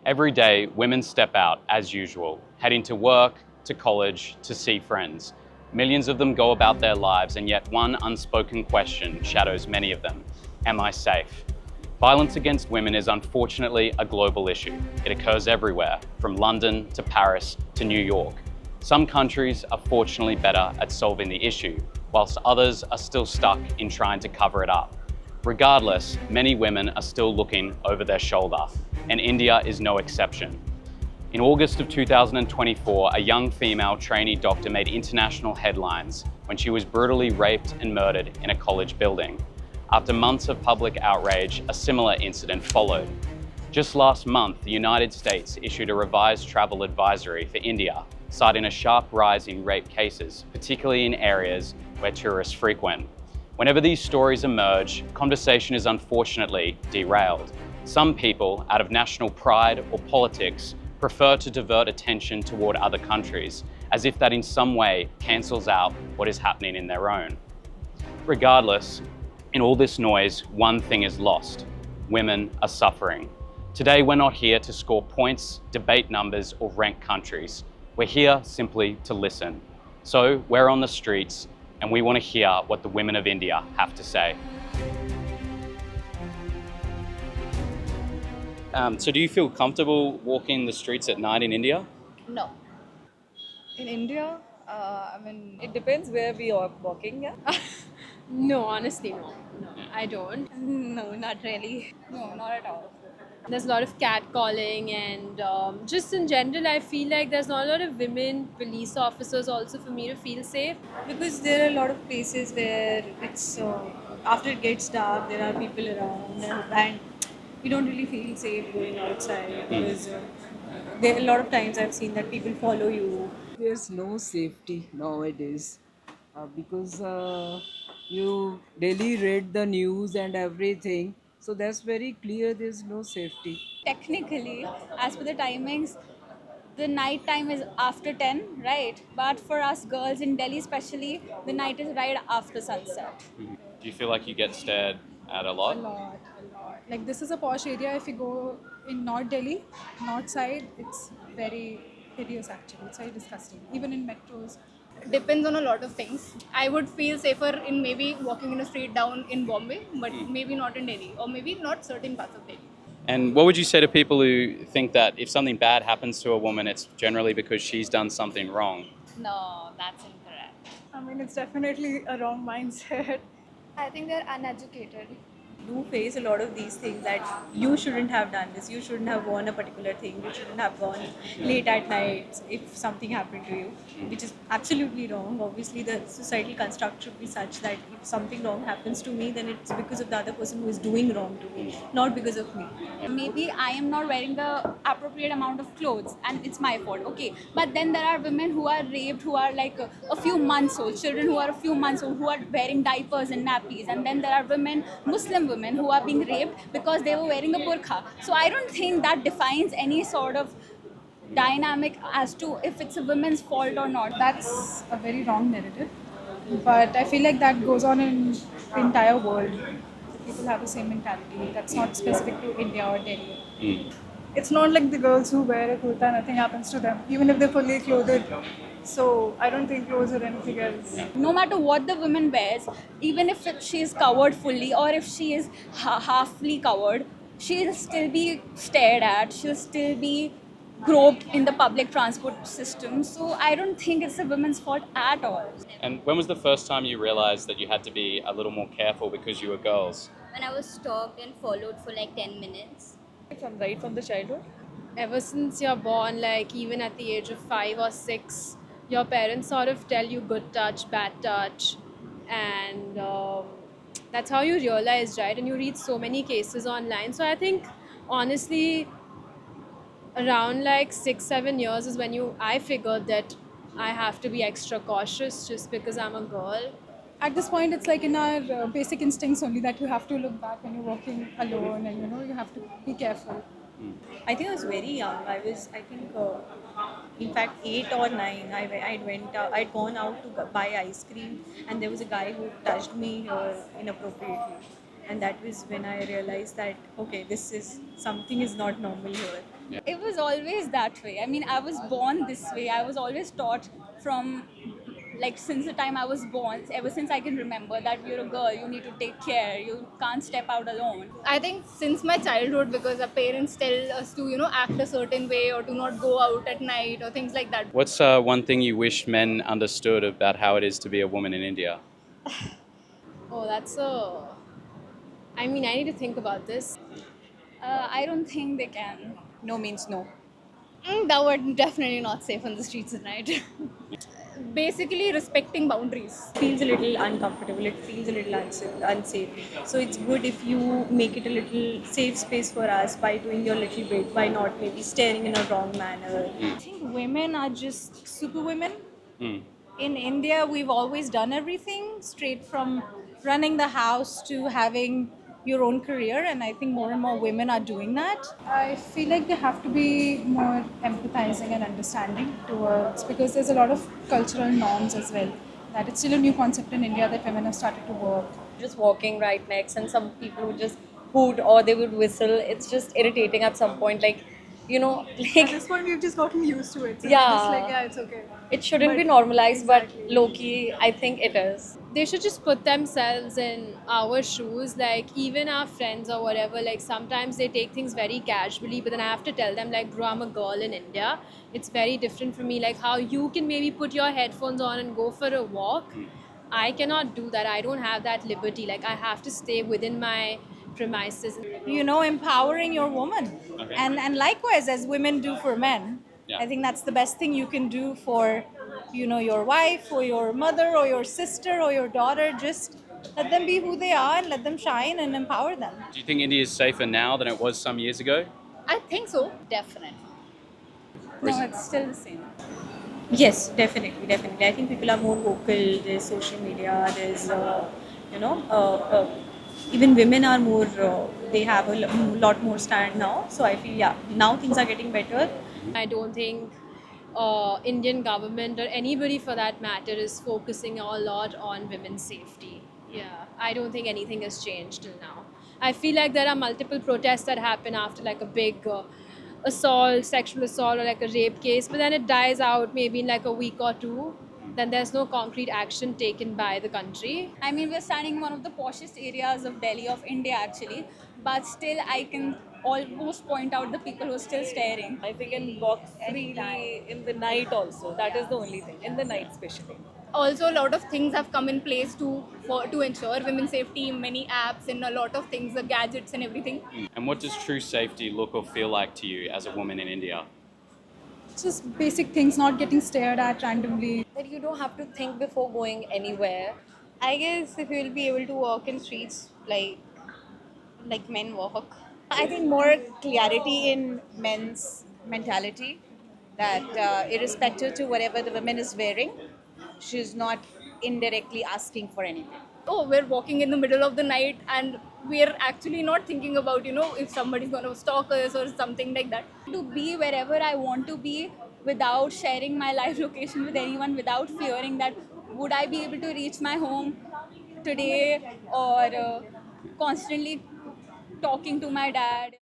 Every day, women step out as usual, heading to work, to college, to see friends. Millions of them go about their lives, and yet one unspoken question shadows many of them. Am I safe? Violence against women is unfortunately a global issue. It occurs everywhere, from London to Paris to New York. Some countries are fortunately better at solving the issue, whilst others are still stuck in trying to cover it up. Regardless, many women are still looking over their shoulder, and India is no exception. In August of 2024, a young female trainee doctor made international headlines when she was brutally raped and murdered in a college building. After months of public outrage, a similar incident followed. Just last month, the United States issued a revised travel advisory for India, citing a sharp rise in rape cases, particularly in areas where tourists frequent. Whenever these stories emerge, conversation is unfortunately derailed. Some people, out of national pride or politics, prefer to divert attention toward other countries, as if that in some way cancels out what is happening in their own. Regardless, in all this noise, one thing is lost. Women are suffering. Today, we're not here to score points, debate numbers, or rank countries. We're here simply to listen. So we're on the streets, and we want to hear what the women of India have to say. So do you feel comfortable walking the streets at night in India? No. In India, it depends where we are walking. Yeah. No, honestly, no. No, I don't. No, not really. No, not at all. There's a lot of catcalling, and just in general, I feel like there's not a lot of women police officers also for me to feel safe. Because there are a lot of places where it's after it gets dark, there are people around, and we don't really feel safe going outside because there a lot of times I've seen that people follow you. There's no safety nowadays because you daily read the news and everything, so that's very clear there's no safety. Technically, as per the timings, the night time is after 10, right? But for us girls in Delhi, especially, the night is right after sunset. Do you feel like you get stared at a lot? A lot. Like this is a posh area. If you go in North Delhi, north side, it's very hideous actually. It's very disgusting. Even in metros. Depends on a lot of things. I would feel safer in maybe walking in a street down in Bombay, but maybe not in Delhi, or maybe not certain parts of Delhi. And what would you say to people who think that if something bad happens to a woman, it's generally because she's done something wrong? No, that's incorrect. It's definitely a wrong mindset. I think they're uneducated. Do face a lot of these things that you shouldn't have done this, you shouldn't have worn a particular thing, you shouldn't have gone late at night if something happened to you, which is absolutely wrong. Obviously, the societal construct should be such that if something wrong happens to me, then it's because of the other person who is doing wrong to me, not because of me. Maybe I am not wearing the appropriate amount of clothes and it's my fault, okay. But then there are women who are raped who are like a few months old, children who are a few months old, who are wearing diapers and nappies. And then there are women, Muslim women, who are being raped because they were wearing a burqa. So I don't think that defines any sort of dynamic as to if it's a woman's fault or not. That's a very wrong narrative. But I feel like that goes on in the entire world. People have the same mentality. That's not specific to India or Delhi. It's not like the girls who wear a kurta, nothing happens to them, even if they're fully clothed. So I don't think clothes or anything else. No matter what the woman wears, even if she is covered fully or if she is halfly covered, she'll still be stared at, she'll still be groped in the public transport system. So I don't think it's a woman's fault at all. And when was the first time you realized that you had to be a little more careful because you were girls? When I was stalked and followed for like 10 minutes. Right from the childhood. Ever since you're born, like even at the age of 5 or 6, your parents sort of tell you good touch, bad touch, and that's how you realize, right? And you read so many cases online. So I think, honestly, around like 6-7 years is when I figured that I have to be extra cautious just because I'm a girl. At this point, it's like in our basic instincts only that you have to look back when you're walking alone and you have to be careful. I think I was very young. In fact, 8 or 9. I'd gone out to buy ice cream, and there was a guy who touched me inappropriately, and that was when I realized that okay, something is not normal here. It was always that way. I mean, I was born this way. I was always taught from, like, since the time I was born, ever since I can remember, that you're a girl, you need to take care, you can't step out alone. I think since my childhood, because our parents tell us to, act a certain way or to not go out at night or things like that. What's one thing you wish men understood about how it is to be a woman in India? Oh, that's a. I mean, I need to think about this. I don't think they can. No means no. That were definitely not safe on the streets at night. Basically, respecting boundaries. Feels a little uncomfortable. It feels a little unsafe. So it's good if you make it a little safe space for us by doing your little bit, by not maybe staring in a wrong manner. I think women are just superwomen. Mm. In India, we've always done everything straight from running the house to having your own career, and I think more and more women are doing that. I feel like they have to be more empathizing and understanding towards, because there's a lot of cultural norms as well. That it's still a new concept in India that women have started to work. Just walking right next, and some people would just hoot or they would whistle. It's just irritating at some point. Like, At this point, we've just gotten used to it. So Yeah. It's just like, yeah, it's okay. it shouldn't be But- normalized, exactly. but low-key, I think it is. They should just put themselves in our shoes. Like, even our friends or whatever, like, sometimes they take things very casually, but then I have to tell them, like, bro, I'm a girl in India. It's very different for me. Like, how you can maybe put your headphones on and go for a walk. I cannot do that. I don't have that liberty. Like, I have to stay within my premises. Empowering your woman. Okay. And likewise, as women do for men. Yeah. I think that's the best thing you can do for, your wife or your mother or your sister or your daughter. Just let them be who they are and let them shine and empower them. Do you think India is safer now than it was some years ago? I think so. Definitely. No, it's still the same. Yes, definitely. I think people are more vocal. There's social media. There's, even women are more. They have a lot more stand now. So I feel, yeah, now things are getting better. I don't think Indian government or anybody for that matter is focusing a lot on women's safety. Yeah, I don't think anything has changed till now. I feel like there are multiple protests that happen after like a big assault, sexual assault, or like a rape case, but then it dies out maybe in like a week or two. Then there's no concrete action taken by the country. I mean, we're standing in one of the poshest areas of Delhi, of India actually, but still I can almost point out the people who are still staring. I think in walk freely in the night also. That is the only thing. In the night especially. Also, a lot of things have come in place to ensure women's safety. Many apps and a lot of things, the gadgets and everything. And what does true safety look or feel like to you as a woman in India? Just basic things, not getting stared at randomly. That you don't have to think before going anywhere. I guess if you'll be able to walk in streets like men walk. I think more clarity in men's mentality, that irrespective to whatever the woman is wearing, she's not indirectly asking for anything. Oh, we're walking in the middle of the night and we're actually not thinking about, if somebody's going to stalk us or something like that. To be wherever I want to be without sharing my live location with anyone, without fearing that would I be able to reach my home today, or constantly talking to my dad.